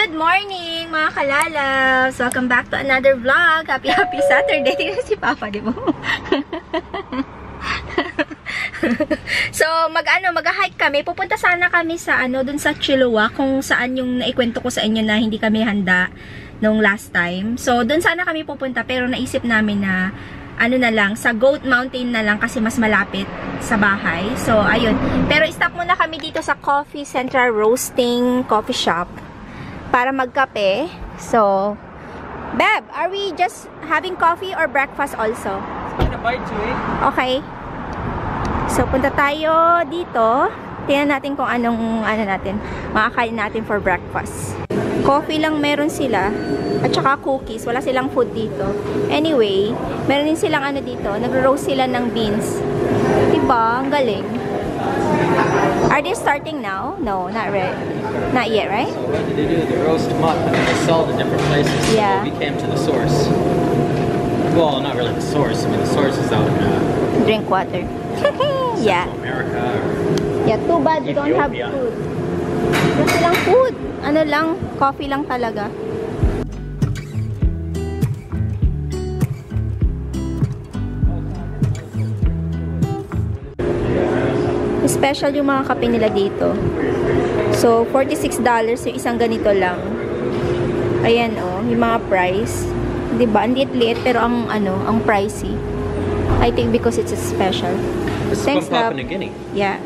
Good morning mga kalalabs! Welcome back to another vlog. Happy Saturday. Tingnan si Papa, di ba? So, mag-hike kami. Pupunta sana kami sa dun sa Chilliwack, kung saan yung naikwento ko sa inyo na hindi kami handa nung last time. So, dun sana kami pupunta, pero naisip namin na na lang, sa Goat Mountain na lang kasi mas malapit sa bahay. So, ayun. Pero stop muna kami dito sa Coffee Central Roasting Coffee Shop para magkape. So, Beb, are we just having coffee or breakfast also? Get a bite to eat. Okay. So, punta tayo dito. Tingnan natin kung anong natin, makakain natin for breakfast. Coffee lang meron sila. At saka cookies. Wala silang food dito. Anyway, meron din silang dito. Nagro-roast sila ng beans. Diba? Ang galing. Are they starting now? No, not yet, right? So what did they do? They roast them up and then they sell the different places. Yeah. So we came to the source. Well, not really the source. I mean, the source is out in Drink water. Yeah. America. Or Yeah, too bad we don't have Ethiopia. food. Wala silang food. Coffee lang talaga. Special yung mga kape nila dito. So, $46 yung isang ganito lang. Ayan yung mga price. 'Di ba? Ang liit-liit pero ang pricey. I think because it's a special. This Thanks, is from love. Papua New Guinea. Yeah.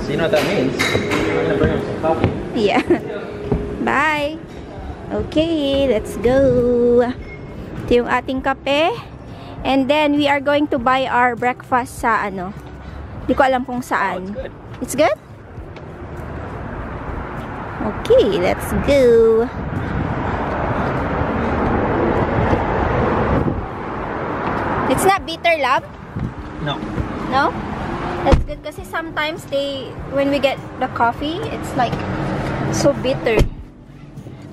So you know what that means? I'm gonna bring them some coffee. Yeah. Bye. Okay, let's go. Ito yung ating kape. And then we are going to buy our breakfast sa Di ko alam kung saan. Oh, it's good. It's good? Okay, let's go. It's not bitter, love? No. No? That's good kasi sometimes when we get the coffee, it's like so bitter.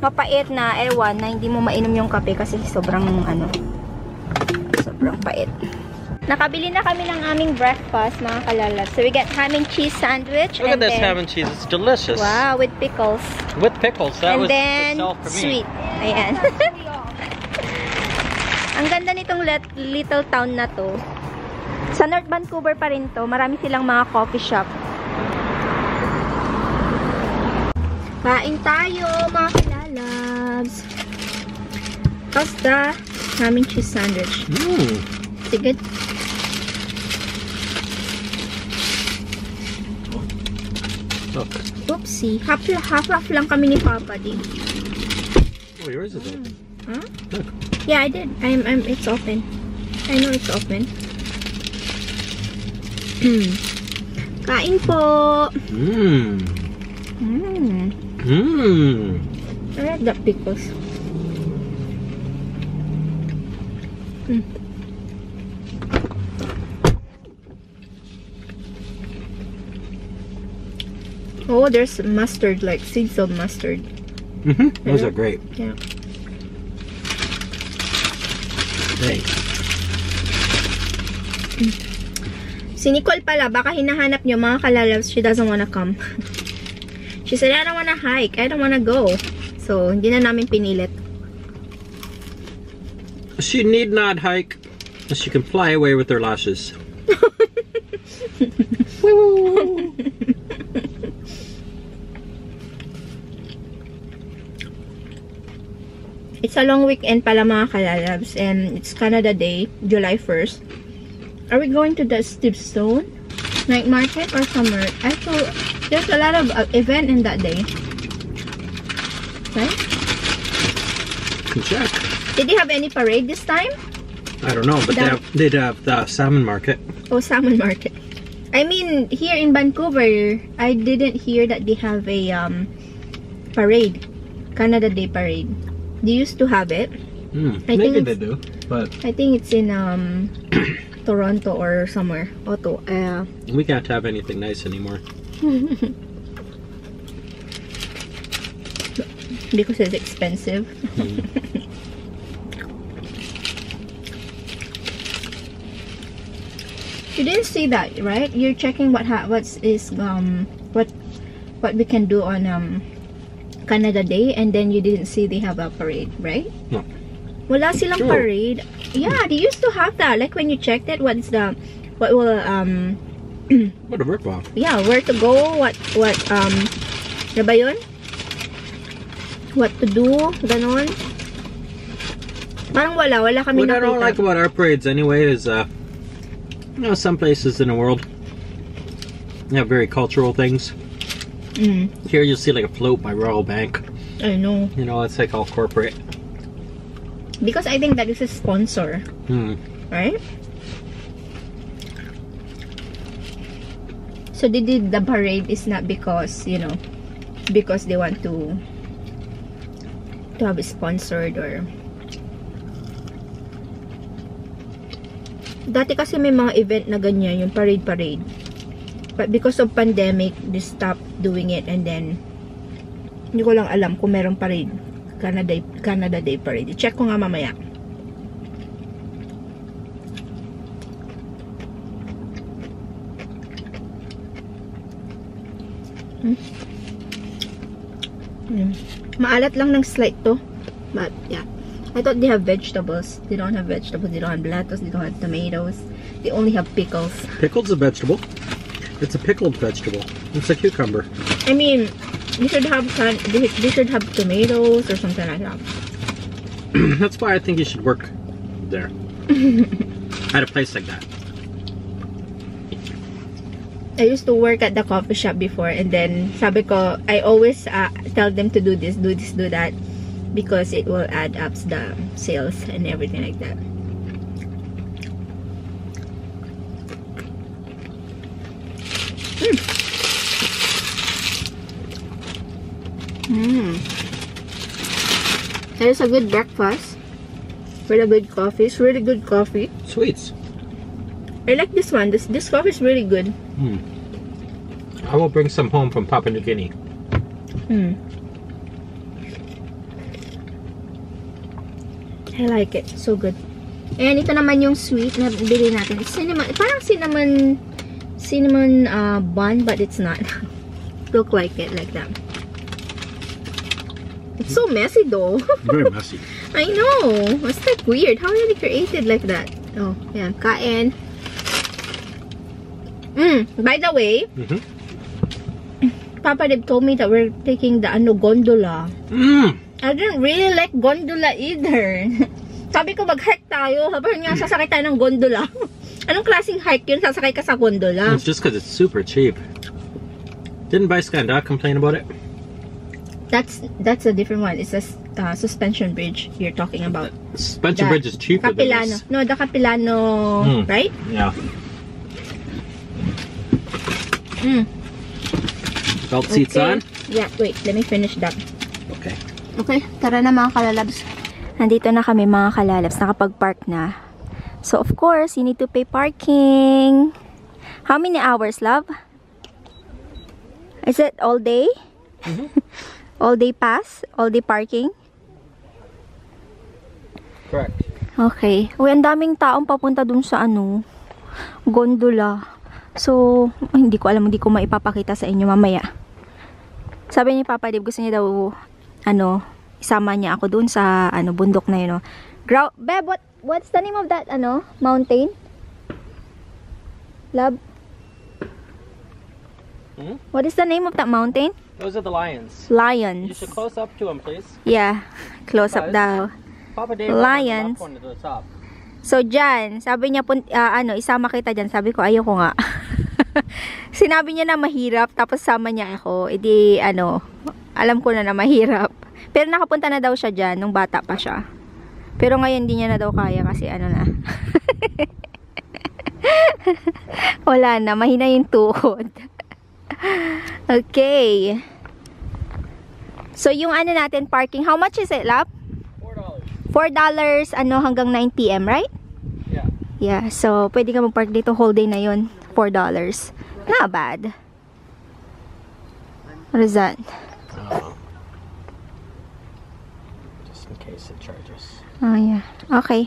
Mapait na, ewan, na hindi mo mainom yung kape kasi sobrang pait. Nakabili na kami ng aming breakfast, mga kalalab. So we get ham and cheese sandwich. Look at this ham and cheese. It's delicious. Wow, with pickles. With pickles. That And was then, the sell for me. sweet. Ayan. Ang ganda nitong little town na to. Sa North Vancouver pa rin to. Marami silang mga coffee shop. Kain tayo, mga kalalabs. How's the ham and cheese sandwich? Is it good? Look. Oopsie. Half lang kami ni Papa din. Oh, yours is open. Huh? Look. Yeah, I did. It's open. I know it's open. Kain po. I like the pickles. Oh, there's mustard, like seeds of mustard. Those are great. Yeah. Thanks. Si Nicole pala, baka hinahanap nyo, mga kalalabs, she doesn't wanna come. She said, I don't wanna hike, I don't wanna go. So, hindi na namin pinilit. She need not hike. She can fly away with her lashes. It's a long weekend pala, mga kalalabs, and it's Canada Day, July 1st. Are we going to the Stevestone night market or somewhere? Actually, there's a lot of event in that day. Right? Can check. Did they have any parade this time? I don't know, but they'd have the salmon market. Oh, salmon market. I mean, here in Vancouver, I didn't hear that they have a parade. Canada Day parade. They used to have it. Maybe they do, but I think it's in Toronto or somewhere. we can't have anything nice anymore. Because it's expensive. You didn't see that, right? You're checking what we can do on Canada Day, and then you didn't see they have a parade, right? No. Wala silang Sure. parade. Yeah, they used to have that. Like when you checked it, what will Whatever. Wow. yeah, where to go, what ano ba yun? What to do, ganon. Parang wala kami What I don't like nakita. about our parades anyway is, some places in the world have very cultural things. Here you'll see like a float by Royal Bank. I know. It's like all corporate. Because I think that is a sponsor. Right? So they did the parade is not because, because they want to have it sponsored or... Dati kasi may mga event na ganyan, yung parade. But because of pandemic, they stopped doing it, and then hindi ko lang alam kung merong parade. Canada Day parade. I-check ko nga mamaya. Maalat lang ng slight to. But yeah. I thought they have vegetables. They don't have vegetables. They don't have lettuce. They don't have tomatoes. They only have pickles. Pickle's a vegetable. It's a pickled vegetable. It's a cucumber. I mean, they should have tomatoes or something like that. That's why I think you should work there. At a place like that. I used to work at the coffee shop before, and then sabi ko, I always tell them to do this, do that, because it will add up the sales and everything like that. It is a good breakfast with a good coffee. It's really good coffee. Sweets. I like this one. This coffee is really good. I will bring some home from Papua New Guinea. I like it. So good. And ito naman yung sweet na bili natin. It's cinnamon. Parang cinnamon bun, but it's not. Look like it, like that. It's so messy though. Very messy. I know. It's like weird. How did they create it like that? Oh, yeah. Kain. By the way, Papa Dib told me that we're taking the gondola. I didn't really like gondola either. Sabi ko mag-hike tayo. Sabi nga sasakay tayo ng gondola. Anong klaseng hike yun? Sasakay ka sa gondola. It's just because it's super cheap. Didn't Vice-Ganda complain about it? That's a different one. It's a suspension bridge you're talking about. Suspension bridge is cheaper than Capilano. this. No, the Capilano, right? Yeah. Belt seats on? Yeah, wait. Let me finish that. Okay. Okay, tara na mga kalalabs. Nandito na kami mga kalalabs. Nakapag-park na. So, of course, you need to pay parking. How many hours, love? Is it all day? All day pass? All day parking? Correct. Okay. Uy, ang daming taong papunta dun sa gondola. So, hindi ko alam, hindi ko maipapakita sa inyo mamaya. Sabi ni Papa Dib, gusto niya daw, isama niya ako dun sa, bundok na yun, Beb, what's the name of that, mountain? Love? What is the name of that mountain? Those are the lions. Lions. You should close up to them, please. Yeah, close up daw. Papa Dave Lions. one to the top. So, dyan, sabi niya, isama kita dyan. Sabi ko, ayoko nga. Sinabi niya na mahirap, tapos sama niya ako. Edi, alam ko na mahirap. Pero nakapunta na daw siya dyan, nung bata pa siya. Pero ngayon, di niya na daw kaya kasi na. Wala na, mahina yung tuhod. Okay. So, yung natin, parking, how much is it, love? $4 hanggang 9 PM, right? Yeah. Yeah, so pwede ka mag-park dito whole day na yun. $4. Not bad. What is that? Just in case it charges. Oh, yeah. Okay.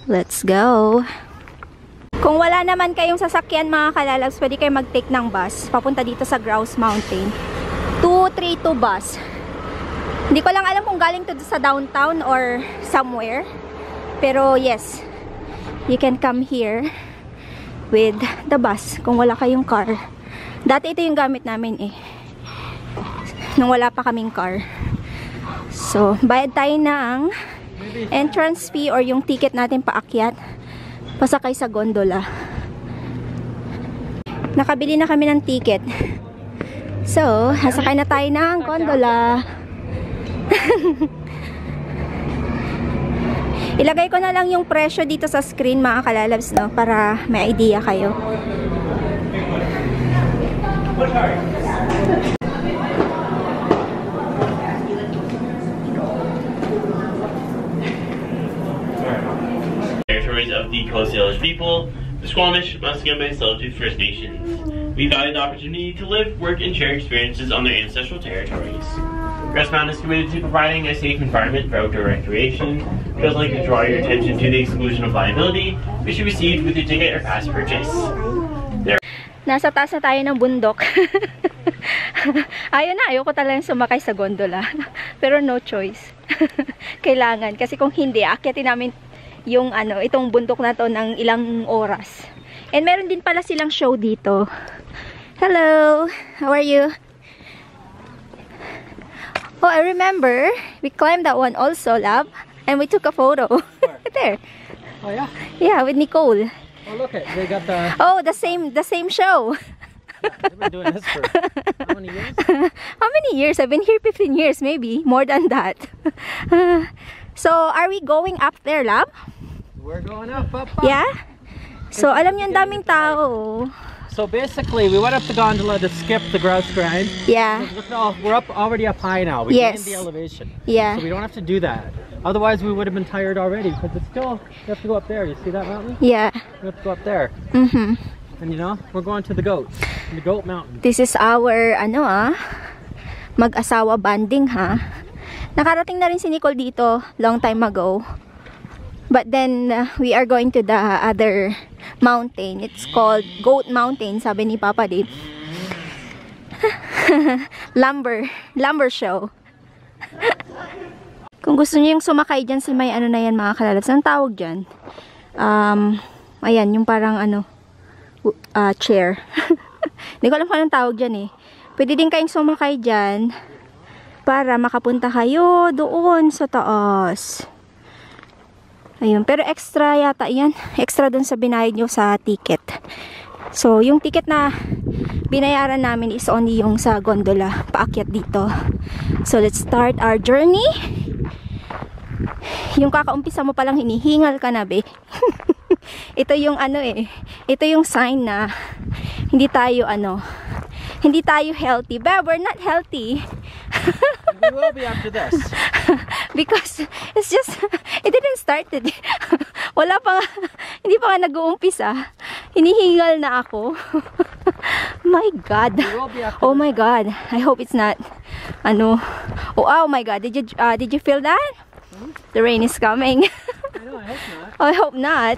Let's go. Kung wala naman kayong sasakyan mga kalalags, pwede kayo mag-take ng bus. Papunta dito sa Grouse Mountain. 232 bus. Hindi ko lang alam kung galing to sa downtown or somewhere. Pero yes, you can come here with the bus kung wala kayong car. Dati ito yung gamit namin eh, nung wala pa kaming car. So, bayad tayo ng entrance fee or yung ticket natin paakyat, pasakay sa gondola. Nakabili na kami ng ticket. So, sasakay na tayo ng gondola. Ilagay ko na lang yung presyo dito sa screen mga kalalabs, no, para may idea kayo. Territories of the Coast Salish people, the Squamish, Musqueam, and Tsleil-Waututh First Nations. We value the opportunity to live, work, and share experiences on their ancestral territories. Grass Mountain is committed to providing a safe environment for outdoor recreation. If you'd like to draw your attention to the exclusion of liability, which you received with your ticket or pass purchase. Nasa taas na tayo ng bundok. Ayoko talagang sumakay sa gondola. Pero no choice. Kailangan. Kasi kung hindi, akyatin namin yung itong bundok na to ng ilang oras. And meron din pala silang show dito. Hello! How are you? Oh, I remember. We climbed that one also, love. And we took a photo. There. Oh yeah? Yeah, with Nicole. Oh look it, they got the... Oh, the same show. They've been doing this for how many years? How many years? I've been here 15 years, maybe. More than that. So, are we going up there, love? We're going up. Yeah? So, alam niyo, ang daming tao. So basically, we went up the gondola to skip the grouse grind. Yeah. We're already up high now. We gained the elevation. Yeah. So we don't have to do that. Otherwise, we would have been tired already. Because it's still, you have to go up there. You see that mountain? Yeah. We have to go up there. Mm-hmm. And you know, we're going to the goats. The goat mountain. This is our, mag-asawa banding, ha? Nakarating na rin si Nicole dito long time ago. But then, we are going to the other mountain. It's called Goat Mountain, sabi ni Papa Dave. Lumber show. Kung gusto niyo yung sumakay dyan sa may na yan mga kalalabs, ang tawag dyan? Ayan, yung parang chair. Hindi ko alam kung anong tawag dyan eh. Pwede din kayong sumakay dyan para makapunta kayo doon sa taas. Ayun, pero extra yata yan. Extra dun sa binayad nyo sa ticket. So, yung ticket na binayaran namin is only yung sa gondola. Paakyat dito. So, let's start our journey. Yung kakaumpisa mo palang hinihingal ka na, be. Ito yung ito yung sign na hindi tayo healthy. But we're not healthy. We will be after this. Because it's just, it didn't start today. Wala pa nga, hindi pa nga nag-uumpisa. Hinihingal na ako. My God. Oh my God. I hope it's not, oh my God. Did you feel that? The rain is coming. I hope not. Oh, I hope not.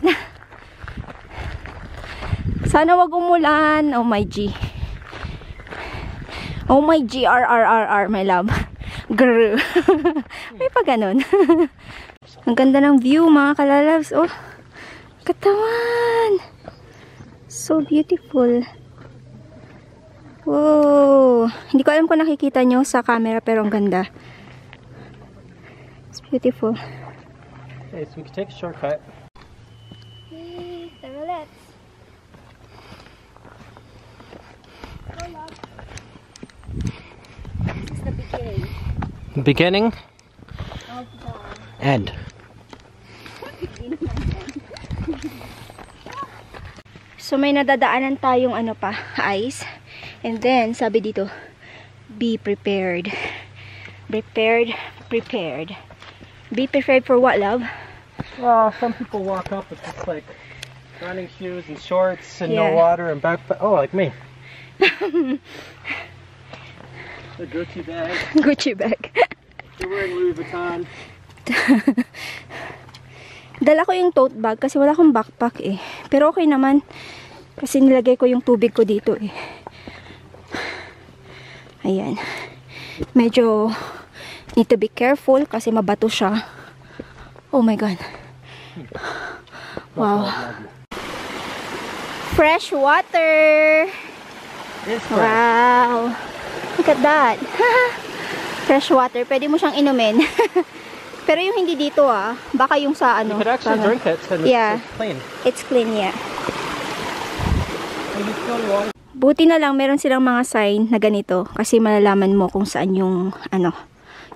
Sana wag umulan. Oh my G. Oh my G, my love. Grr. May pa ganun. Ang ganda ng view mga kalalabs. Oh, katawan. So beautiful. Whoa. Hindi ko alam kung nakikita nyo sa camera pero ang ganda. It's beautiful. Okay, so we can take a shortcut. The roulettes. This is the beginning. Beginning. End. So may nadadaanan tayong ice. And then sabi dito, be prepared. Prepared. Be prepared for what, love? Well, some people walk up with just like running shoes and shorts and no water and backpack. Oh, like me. The Gucci bag. Gucci bag. You're wearing Louis Vuitton. Dala ko yung tote bag kasi wala akong backpack eh. Pero okay naman. Kasi nilagay ko yung tubig ko dito eh. Ayan. Medyo Need to be careful kasi mabato siya. Oh my God. Wow. Fresh water. Wow. Look at that. Fresh water. Pwede mo siyang inumin. Pero yung hindi dito baka yung sa ano. You could actually drink it and yeah. it's clean. It's clean, yeah. Buti na lang meron silang mga sign na ganito kasi malalaman mo kung saan yung ano,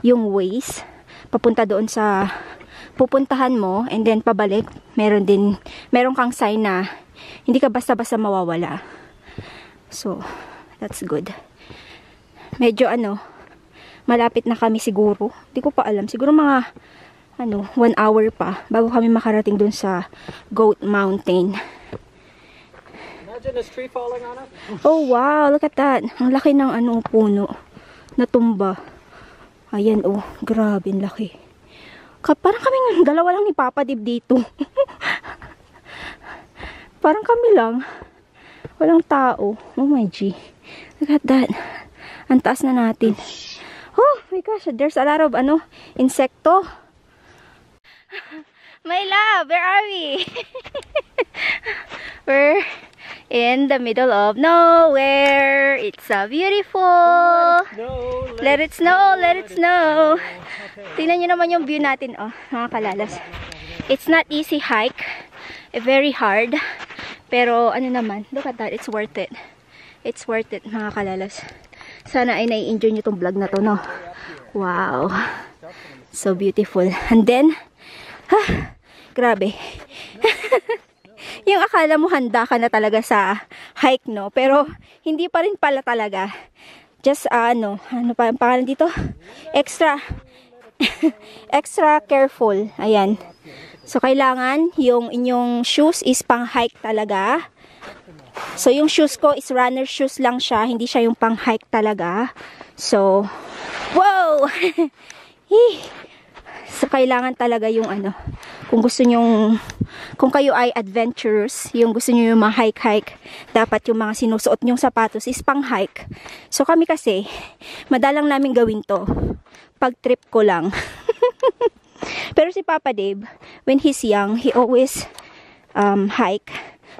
yung ways papunta doon sa pupuntahan mo and then pabalik. Meron kang sign na hindi ka basta-basta mawawala. So, that's good. Medyo ano, malapit na kami siguro. Hindi ko pa alam. Siguro mga 1 hour pa bago kami makarating dun sa Goat Mountain. Imagine this tree falling on it. Oh wow, look at that. Ang laki ng puno. Natumba. Ayan grabe, ang laki. Parang kaming dalawa lang ni Papa Dib dito. Parang kami lang. Walang tao. Oh my G. Look at that. Ang taas na natin. Oh my gosh, there's a lot of insekto. My love, where are we? We're in the middle of nowhere. It's so beautiful. Let it snow, let it snow. Tingnan nyo naman yung view natin, mga kalalas. It's not easy hike. Very hard. Pero ano naman, look at that, it's worth it. It's worth it, mga kalalas. Sana ay nai-enjoy nyo tong vlog na to, no? Wow. So beautiful. And then, grabe. Yung akala mo handa ka na talaga sa hike, no? Pero, hindi pa rin pala talaga. Just, ano pa ang pangalan dito? Extra careful. Ayan. So, kailangan yung inyong shoes is pang hike talaga. So, yung shoes ko is runner shoes lang siya. Hindi siya yung pang hike talaga. So, wow! So, kailangan talaga yung kung gusto nyong, kung kayo ay adventurous, yung gusto nyo yung mga hike-hike, dapat yung mga sinusuot nyong sapatos is pang hike. So, kami kasi, madalang namin gawin to. Pag trip ko lang. Pero si Papa Dave, when he's young, he always hike.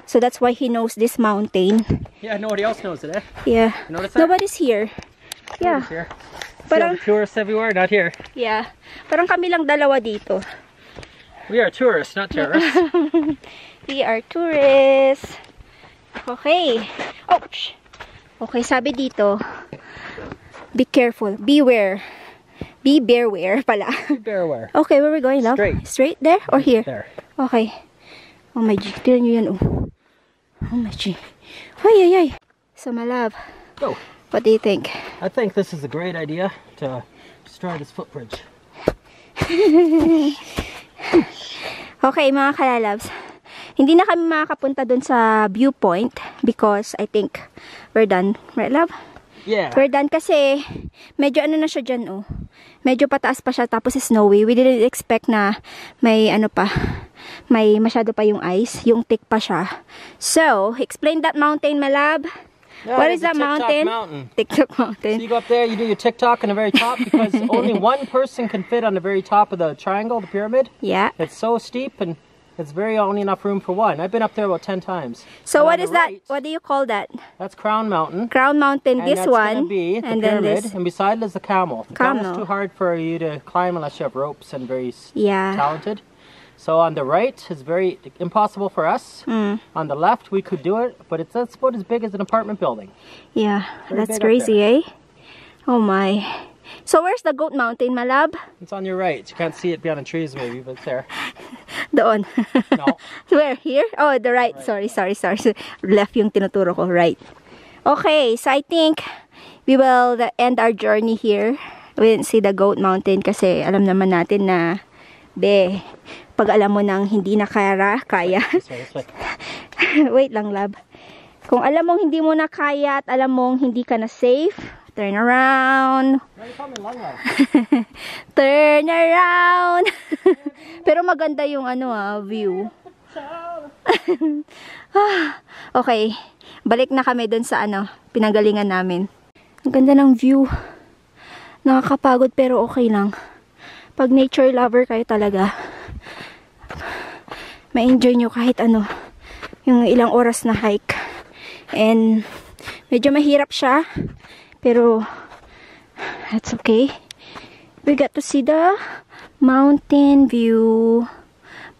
So, that's why he knows this mountain. Yeah, nobody else knows it, eh? Yeah. You notice that? Nobody's here. Yeah. Nobody's here. Parang, tourists everywhere, not here. Yeah. Parang kami lang dalawa dito. We are tourists, not terrorists. We are tourists. Okay. Ouch. Okay, sabi dito, be careful. Beware. Be bearware pala. Bearware. Okay, where are we going, love? Straight. Straight there or here? There. Okay. Oh my G. Tignan nyo yan, Oh my G. Ay, ay, ay. So, my love. Go. What do you think? I think this is a great idea to destroy this footbridge. Okay, mga kalalabs. Hindi na kami makakapunta dun sa viewpoint because I think we're done. Right, love? Yeah. We're done kasi medyo na siya dyan, Medyo pataas pa siya tapos snowy. We didn't expect na may may masyado pa yung ice. Yung thick pa siya. So, explain that mountain, my love. Yeah, what is that mountain? TikTok mountain. So you go up there, you do your TikTok on the very top because only one person can fit on the very top of the triangle, the pyramid. Yeah. It's so steep and it's only enough room for one. I've been up there about 10 times. So and what is that? right, What do you call that? That's Crown Mountain. Crown Mountain, And this that's one. Gonna be the And then pyramid, this. and beside is the camel. The camel's too hard for you to climb unless you have ropes and very talented. So on the right is very impossible for us. On the left we could do it, but that's about as big as an apartment building. Yeah, Very that's big up crazy, eh? Oh my. So where's the Goat Mountain, my love? It's on your right. You can't see it beyond the trees maybe, but it's there. Doon. No. Where? Here? Oh, the right. Sorry. Left yung tinuturo ko. Right. Okay, so I think we will end our journey here. We didn't see the Goat Mountain kasi alam naman natin na pag alam mo nang hindi na kaya. This way. Wait lang, love. Kung alam mong hindi mo na kaya at alam mong hindi ka na safe, turn around. Turn around. Pero maganda yung view. Okay. Balik na kami dun sa pinanggalingan namin. Ang ganda ng view. Nakakapagod pero okay lang. Pag nature lover kayo talaga, ma-enjoy nyo kahit ano, yung ilang oras na hike. And medyo mahirap siya, pero that's okay. We got to see the mountain view.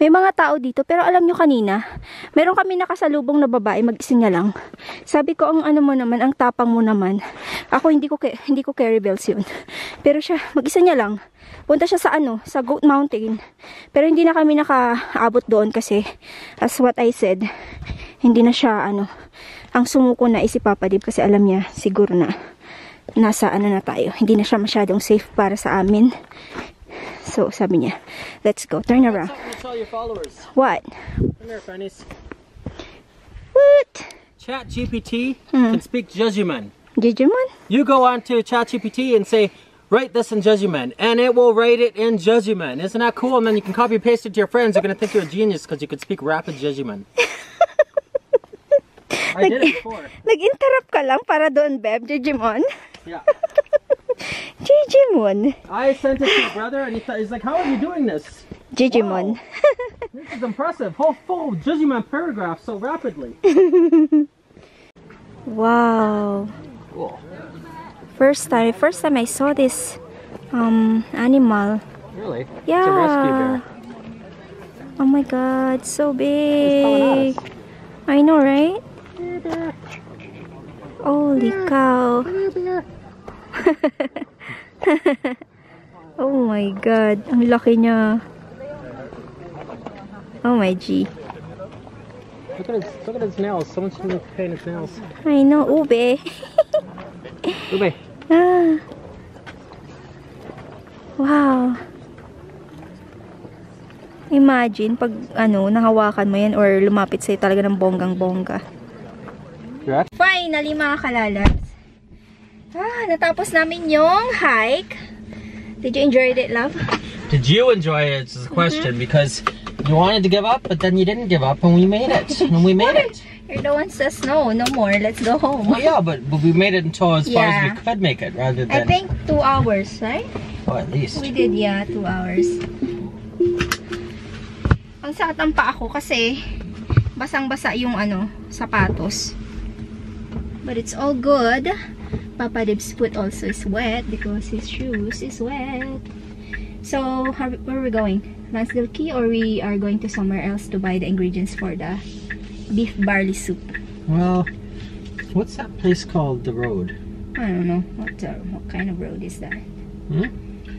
May mga tao dito, pero alam nyo kanina, meron kami nakasalubong na babae, mag-isa niya lang. Sabi ko, ang ano mo naman, ang tapang mo naman. Ako hindi ko carry bells yun. Pero siya, mag-isa niya lang. Punta siya sa sa Goat Mountain. Pero hindi na kami nakaabot doon kasi, as what I said, hindi na siya ang sumuko na si Papa Dib kasi alam niya siguro na nasa na tayo. Hindi na siya masyadong safe para sa amin. So, sabi niya, let's go. Turn around. Tell your followers. What? Come here, Fanny's. What? ChatGPT can speak Jejuman. Jejuman? You go on to ChatGPT and say, write this in Jejuman, and it will write it in Jejuman. Isn't that cool? And then you can copy and paste it to your friends. They're going to think you're a genius because you could speak rapid Jejuman. I did it before. Nag-interrupt ka lang para doon, Beb. Jejimon? Yeah. Jejimon. I sent it to your brother, and he's like, how are you doing this? Jejimon. Wow. This is impressive. Whole full Jejuman paragraph so rapidly. Wow. Cool. First time I saw this animal. Really? Yeah. It's a rescue bear. Oh my god, so big. I know, right? Holy cow. Oh my god, ang laki niya. Oh my G. Look at his nails. Someone should be painting his nails. I know, ube. Ube. Ah. Wow. Imagine pag nahawakan mo yan or lumapit sa'yo talaga ng bonggang-bongga. Yeah. Finally mga kalalabs. Natapos namin yung hike. Did you enjoy it, love? Did you enjoy it? It's a question because you wanted to give up, but then you didn't give up, and we made it. And we made it. You're the one says no more. Let's go home. Well, yeah, but we made it until as far as we could make it, rather than. I think 2 hours, right? Oh, at least. We did, 2 hours. Ang sakit ang paa ko kasi basang-basa yung sapatos. But it's all good. Papa Dib's foot also is wet because his shoes is wet. So, where are we going? Lansdale Key, or we are going to somewhere else to buy the ingredients for the beef barley soup? Well, what's that place called? The road? I don't know. What kind of road is that? Hmm?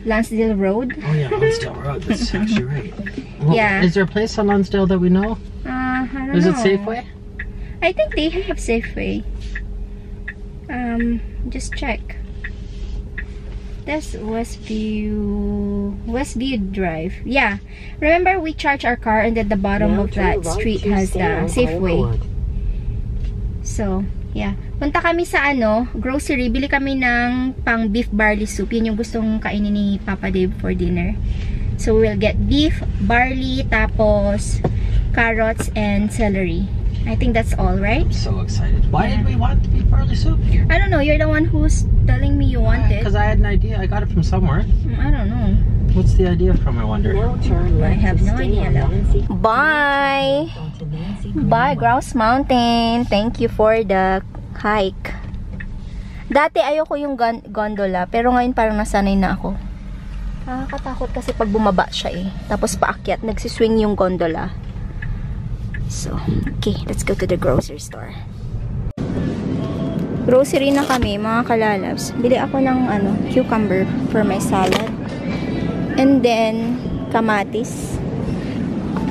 Lansdale Road? Oh yeah, Lansdale Road. That's actually right. Well, yeah. Is there a place on Lansdale that we know? I don't know. Is it Safeway? I think they have Safeway. Just check. That's Westview Drive. Yeah. Remember we charged our car and at the bottom of that street has the Safeway. So, yeah. Punta kami sa grocery. Bili kami ng pang beef barley soup. Yun yung gustong kainin ni Papa Dave for dinner. So, we'll get beef, barley, tapos carrots and celery. I think that's all, right? I'm so excited. Why did we want the beef barley soup? I don't know. You're the one who's telling me you want it. Because I had an idea. I got it from somewhere. I don't know. What's the idea from, I wonder? I have no idea. Bye! Bye, Grouse Mountain. Thank you for the hike. Dati ayoko yung gondola, pero ngayon parang nasanay na ako. Nakakatakot kasi pag bumaba siya Tapos paakyat, nagsiswing yung gondola. So, okay, let's go to the grocery store. Grocery na kami, mga kalalabs. Bili ako ng cucumber for my salad. And then, kamatis.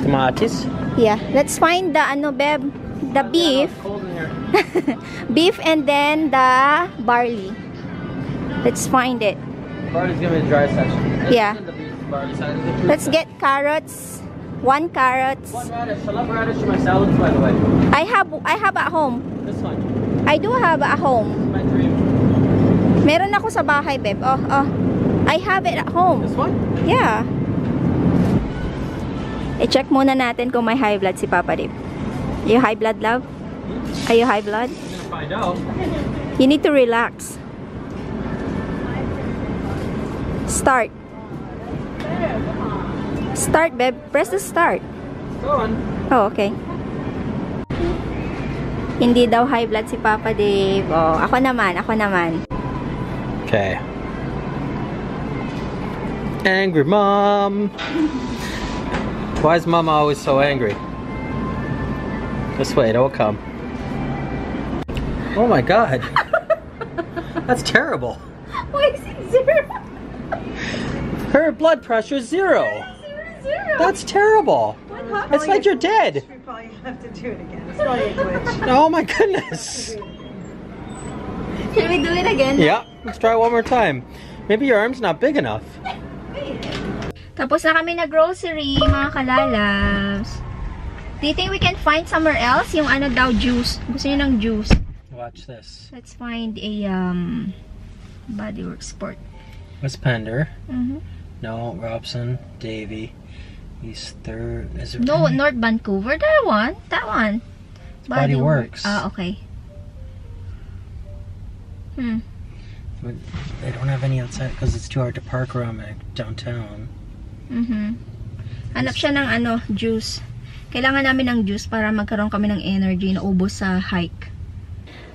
Kamatis? Yeah, let's find the Beb, the beef. Beef and then the barley. Let's find it. Barley's gonna be the dry section. Yeah. Let's get carrots. 1 carrot. 1 radish. I love radish in my salads, by the way. I have at home. This one. I do have at home. My dream. Meron ako sa bahay, Beb. Oh. I have it at home. This one? Yeah. I-check muna natin kung may high blood si Papa Dave. Are you high blood, love? Are you high blood? I'm gonna find out. You need to relax. Start. Start, babe. Press the start. Go on. Oh, okay. Hindi daw high blood si Papa Dave. Oh, ako naman. Okay. Angry mom. Why is Mama always so angry? Just wait, it'll come. Oh my God. That's terrible. Why is it 0? Her blood pressure is 0. 0. That's terrible. It's like you're dead. We probably have to do it again. It's probably a glitch. Oh my goodness. Should we do it again? Yeah, let's try one more time. Maybe your arm's not big enough. Tapos na kami na grocery, mga kalalabs. Do you think we can find somewhere else? Yung ano daw, juice. Gusto niyo ng juice. Watch this. Let's find a Bodyworks Sport. What's Pender? Mm-hmm. No, Robson, Davy. He's third. Is it No, North Vancouver. That one. It's Bodyworks. Ah, okay. But they don't have any outside because it's too hard to park around downtown. Hanap siya ng juice. Kailangan namin ng juice para magkaroon kami ng energy na ubos sa hike.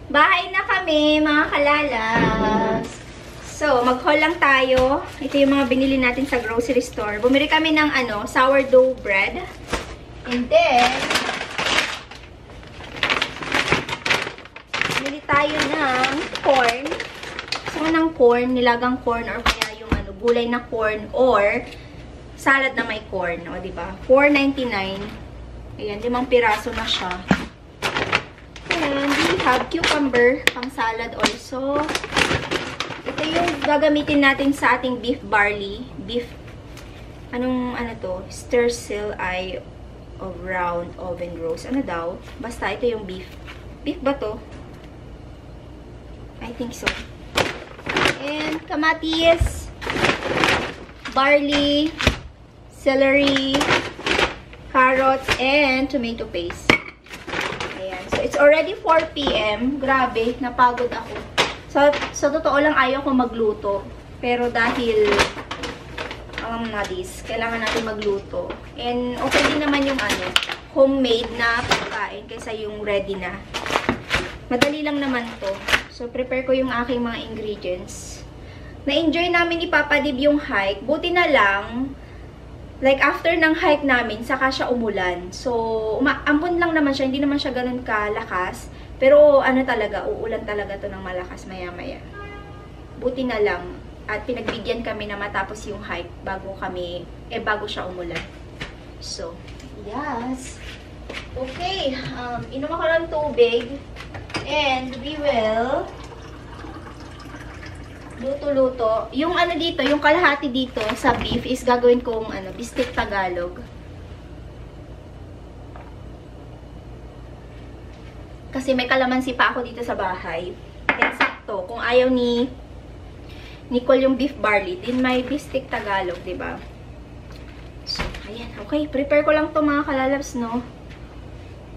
Bahay na kami, mga kalalabs. So, mag-haul lang tayo. Ito yung mga binili natin sa grocery store. Bumili kami ng sourdough bread. And then, bumili tayo ng corn. Gusto ko ng corn, nilagang corn, or kaya yung gulay na corn, or salad na may corn. O, diba? $4.99. Ayan, 5 piraso na siya. And we have cucumber, pang salad also. Ito yung gagamitin natin sa ating beef barley. Beef, stir eye of round oven roast. Ano daw? Basta ito yung beef. Beef ba to? I think so. And kamatis, barley, celery, carrots, and tomato paste. Ayan. So, it's already 4 p.m. Grabe, napagod ako. So, totoo lang ayaw ko magluto. Pero dahil, kailangan natin magluto. And okay din naman yung homemade na pagkain kaysa yung ready na. Madali lang naman to. So, prepare ko yung aking mga ingredients. Na-enjoy namin ni Papa Dib yung hike. Buti na lang, like after ng hike namin, saka siya umulan. So, ambon lang naman siya. Hindi naman siya ganun kalakas. Pero talaga, uulan talaga to ng malakas maya-maya. Buti na lang. At pinagbigyan kami na matapos yung hike bago siya umulan. So, yes. Okay. Inom ako ng tubig. And we will luto-luto. Yung dito, yung kalahati dito sa beef is gagawin kong bistek Tagalog. Kasi may kalamansi pa ako dito sa bahay. Kaya sakto. Kung ayaw ni Nicole yung beef barley, din may bistek Tagalog, diba? So, ayan. Okay, prepare ko lang to mga kalalabs, no?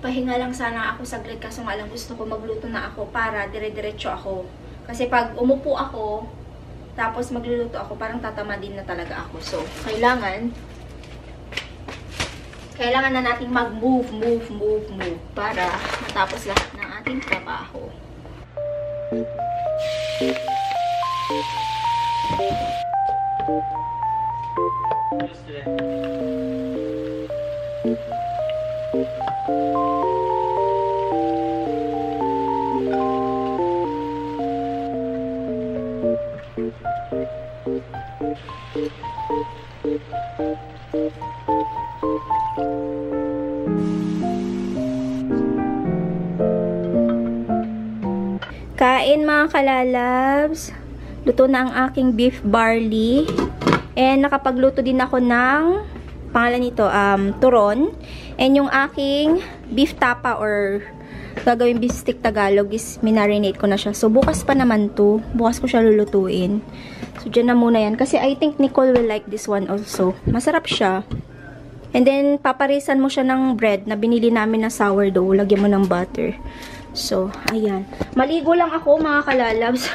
Pahinga lang sana ako saglit kasi nga lang gusto ko magluto na ako para dire-diretso ako. Kasi pag umupo ako, tapos magluluto ako, parang tatama din na talaga ako. So, kailangan na nating mag-move para matapos lahat ng ating trabaho. Kain mga kalalabs. Luto na ang aking beef barley. And nakapagluto din ako ng pangalan nito, turon. And yung aking beef tapa or gagawin beef stick Tagalog is minarinate ko na siya. So bukas pa naman to. Bukas ko siya lulutuin. So dyan na muna yan. Kasi I think Nicole will like this one also. Masarap siya. And then paparisan mo siya ng bread na binili namin na sourdough. Lagyan mo ng butter. So, ayan. Maligo lang ako mga kalalabs.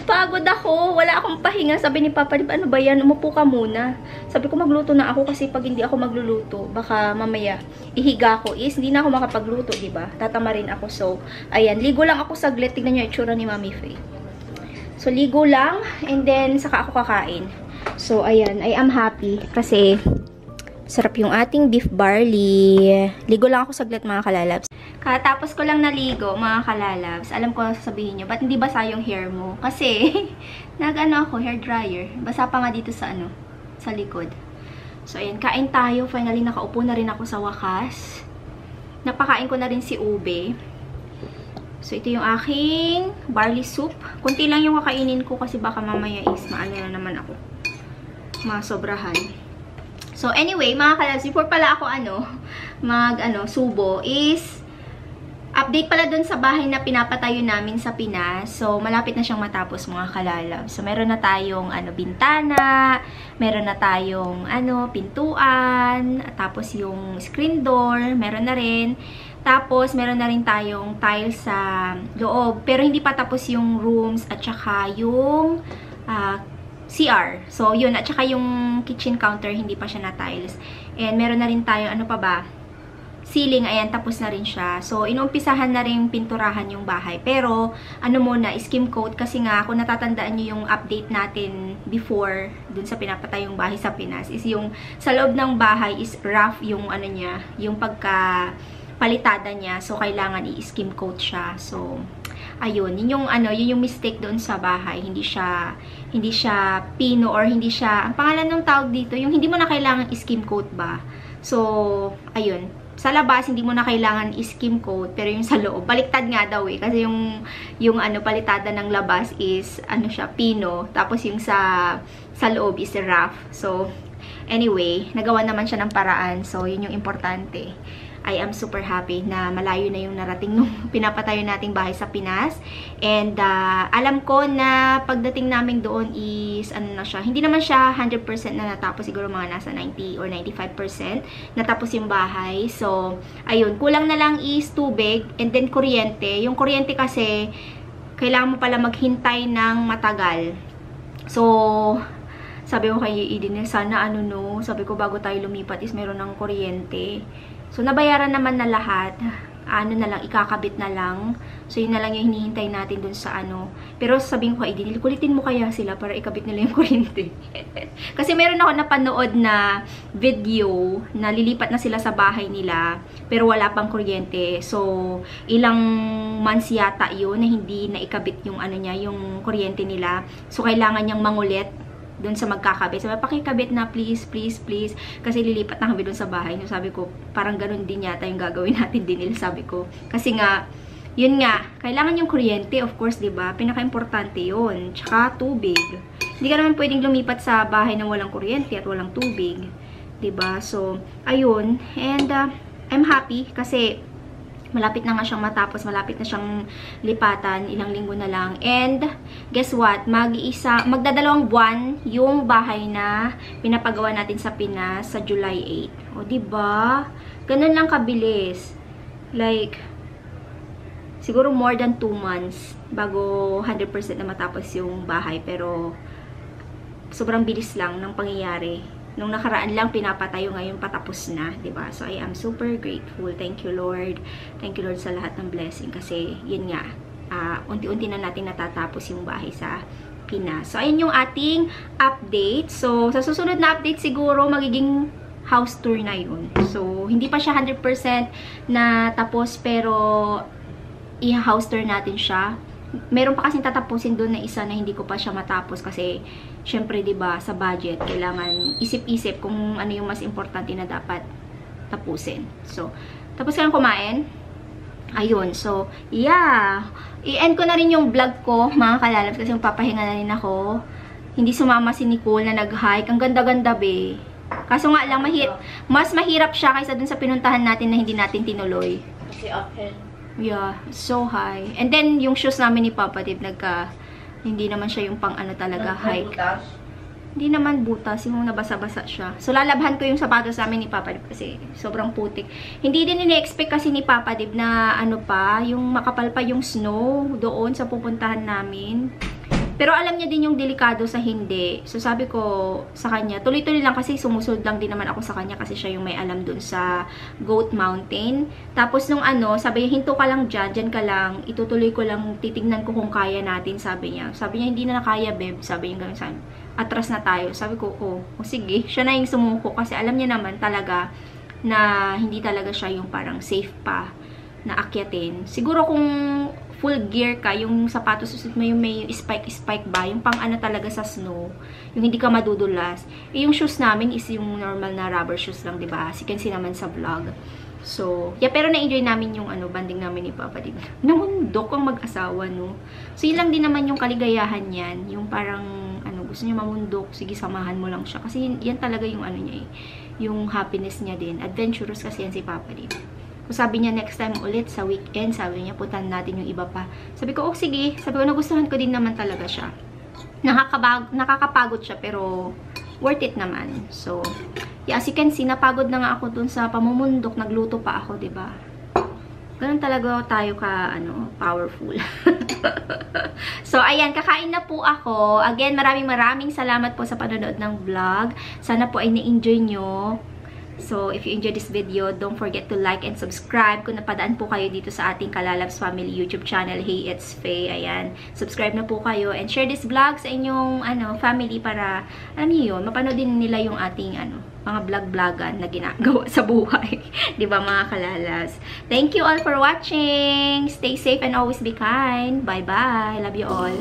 Pagod ako. Wala akong pahinga. Sabi ni Papa, ano ba yan? Umupo ka muna. Sabi ko, magluto na ako kasi pag hindi ako magluluto, baka mamaya ihiga ko is hindi na ako makapagluto, diba? Tatama rin ako. So, ayan. Ligo lang ako saglit. Tignan nyo yung itsura ni Mami Faye. So, ligo lang. And then, saka ako kakain. So, ayan. I am happy kasi sarap yung ating beef barley. Ligo lang ako saglit, mga kalalabs. Katapos ko lang naligo, mga kalalabs. Alam ko sasabihin nyo, ba't hindi basa yung hair mo? Kasi, nag-ano ako, hair dryer. Basa pa nga dito sa ano, sa likod. So, ayan, kain tayo. Finally, nakaupo na rin ako sa wakas. Napakain ko na rin si Ube. So, ito yung aking barley soup. Kunti lang yung kakainin ko kasi baka mamaya is maano na naman ako. Masobrahan. So, anyway, mga kalalabs, before pala ako subo is update pala dun sa bahay na pinapatayo namin sa Pinas. So, malapit na siyang matapos, mga kalalab. So, meron na tayong bintana, meron na tayong pintuan, tapos yung screen door, meron na rin. Tapos, meron na rin tayong tiles sa loob. Pero hindi pa tapos yung rooms at saka yung CR. So, yun. At saka yung kitchen counter, hindi pa siya na tiles. And meron na rin tayong ceiling, ayan, tapos na rin siya. So, inumpisahan na rin pinturahan yung bahay. Pero, muna, skim coat. Kasi nga, kung natatandaan nyo yung update natin before, dun sa pinapatayong bahay sa Pinas, is yung sa loob ng bahay is rough yung niya, yung pagka-palitada niya. So, kailangan i-skim coat siya. So, ayun, yun yung mistake doon sa bahay. Hindi siya pino or hindi siya, ang pangalan ng tawag dito, yung hindi mo na kailangan i-skim coat ba. So, ayun. Sa labas, hindi mo na kailangan i-skim coat, pero yung sa loob, baliktad nga daw eh. Kasi yung palitada ng labas is, siya, pino. Tapos yung sa loob is rough. So, anyway, nagawa naman siya ng paraan. So, yun yung importante. I am super happy na malayo na yung narating nung pinapatayo nating bahay sa Pinas. And alam ko na pagdating namin doon is na siya, hindi naman siya 100% na natapos, siguro mga nasa 90 or 95% natapos yung bahay. So, ayun, kulang na lang is tubig and then kuryente. Yung kuryente kasi kailangan mo pala maghintay ng matagal. So, sabi ko kay Eden, sana sabi ko bago tayo lumipat is meron ng kuryente. So, nabayaran naman na lahat. Na lang, ikakabit na lang. So, yun na lang yung hinihintay natin dun sa Pero sabihin ko kay Eden, kulitin mo kaya sila para ikabit nila yung kuryente. Kasi meron ako napanood na video na lilipat na sila sa bahay nila pero wala pang kuryente. So, ilang months yata yun na hindi na ikabit yung yung kuryente nila. So, kailangan niyang mangulit doon sa magkakabit. Sabi, pakikabit na please, please, please. Kasi lilipat na kami doon sa bahay. So, sabi ko, parang ganun din yata yung gagawin natin din nila, sabi ko. Kasi nga, yun nga, kailangan yung kuryente, of course, diba? Pinaka-importante yun. Tsaka tubig. Hindi ka naman pwedeng lumipat sa bahay na walang kuryente at walang tubig. Diba? So, ayun. And, I'm happy kasi malapit na nga siyang matapos, malapit na siyang lipatan, ilang linggo na lang. And, guess what? Magdadalawang buwan yung bahay na pinapagawa natin sa Pinas sa July 8. O, diba? Ganun lang kabilis. Like, siguro more than 2 months bago 100% na matapos yung bahay. Pero, sobrang bilis lang ng pangyayari. Nung nakaraan lang, pinapatayo, ngayon patapos na, diba? So, I am super grateful. Thank you, Lord. Thank you, Lord, sa lahat ng blessing. Kasi, yun nga, unti-unti na natin natatapos yung bahay sa Pinas. So, ayun yung ating update. So, sa susunod na update siguro, magiging house tour na yun. So, hindi pa siya 100% na tapos, pero i-house tour natin siya. Meron pa kasing tatapusin doon na isa na hindi ko pa siya matapos kasi syempre 'di ba sa budget kailangan isip-isip kung ano yung mas importante na dapat tapusin. So, tapos kayong kumain. Ayun. So, yeah. I-end ko na rin yung vlog ko, mga kalalabs, kasi papahinga na rin ako. Hindi sumama si Nicole na nag-hike. Ang ganda-ganda, be. Kaso nga lang, mas mahirap siya kaysa dun sa pinuntahan natin na hindi natin tinuloy. Kasi uphill. Yeah, so high. And then, yung shoes namin ni Papa Dib, hindi naman siya yung pang talaga, hike. Butas. Hindi naman butas, yung nabasa-basa siya. So, lalabhan ko yung sapatos namin ni Papa Dib kasi sobrang putik. Hindi din ini-expect kasi ni Papa Dib na yung makapal pa yung snow doon sa pupuntahan namin. Pero alam niya din yung delikado sa hindi. So sabi ko sa kanya, tuloy-tuloy lang kasi sumusunod lang din naman ako sa kanya kasi siya yung may alam dun sa Goat Mountain. Tapos nung ano, sabi niya, hinto ka lang dyan ka lang, itutuloy ko lang, titignan ko kung kaya natin, sabi niya. Sabi niya, hindi na nakaya, babe. Sabi niya, atras na tayo. Sabi ko, sige, siya na yung sumuko kasi alam niya naman talaga na hindi talaga siya yung parang safe pa na akyatin. Siguro kung full gear ka, yung sapatos mo yung may spike ba, yung pang ano talaga sa snow, yung hindi ka madudulas. Yung shoes namin is yung normal na rubber shoes lang, diba? As you can see naman sa vlog. So, yeah, pero na-enjoy namin yung banding namin ni Papa, diba? Namundok ang mag-asawa, no? So, yun lang din naman yung kaligayahan yan. Yung parang, gusto niya mamundok, sige, samahan mo lang siya. Kasi yan talaga yung niya yung happiness niya din. Adventurous kasi yan si Papa, diba? Sabi niya, next time ulit sa weekend, sabi niya, puntahan natin yung iba pa. Sabi ko, sige. Sabi ko, nagustuhan ko din naman talaga siya. Nakakapagod siya, pero worth it naman. So, yeah, as you can see, napagod na nga ako dun sa pamumundok. Nagluto pa ako, diba? Ganun talaga tayo powerful. So, ayan, kakain na po ako. Again, maraming salamat po sa panonood ng vlog. Sana po ay na-enjoy nyo. So, if you enjoyed this video, don't forget to like and subscribe. Kung napadaan po kayo dito sa ating Kalalabs Family YouTube channel, Hey, it's Faye. Ayan, subscribe na po kayo. And share this vlog sa inyong family para, alam niyo yun, mapanood din nila yung ating mga vlog-vlogan na ginagawa sa buhay. Diba mga Kalalabs? Thank you all for watching. Stay safe and always be kind. Bye-bye. Love you all.